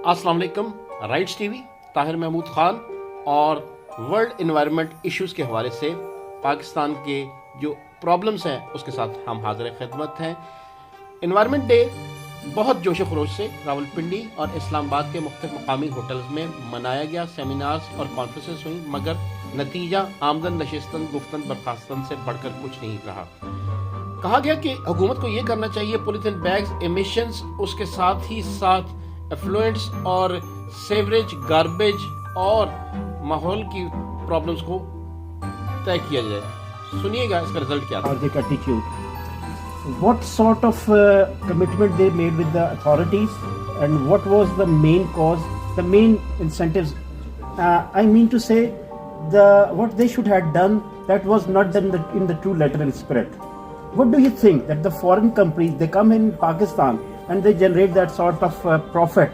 अस्सलाम वालेकुम, rights TV, Tahir Mahmood Khan और वर्ल्ड इन्वायरमेंट इश्यूज़ के हवाले से पाकिस्तान के जो प्रॉब्लम्स हैं उसके साथ हम हाज़िर खिदमत हैं। इन्वायरमेंट डे बहुत जोश खरोश से रावलपिंडी और इस्लामाबाद के मुख्तलिफ मकामी होटल्स में मनाया गया। सेमिनार्स और कॉन्फ्रेंसेस हुई, मगर नतीजा आमदन, नशस्तند, गुफ्तند, बरखास्तند से बढ़कर कुछ नहीं रहा। कहा गया कि हुकूमत को ये करना चाहिए पॉलीथीन बैग्स, एमिशंस, उसके साथ ही साथ एफ्लुएंट्स और सेवरेज, गार्बेज और माहौल की प्रॉब्लम्स को तय किया जाए। सुनिएगा इसका रिजल्ट क्या था। What sort of commitment they made with the authorities and what was the main cause, the main incentives? I mean to say, what they should have done, that was not done in the true letter and spirit. What do you think that the foreign companies, they come in Pakistan and they generate that sort of profit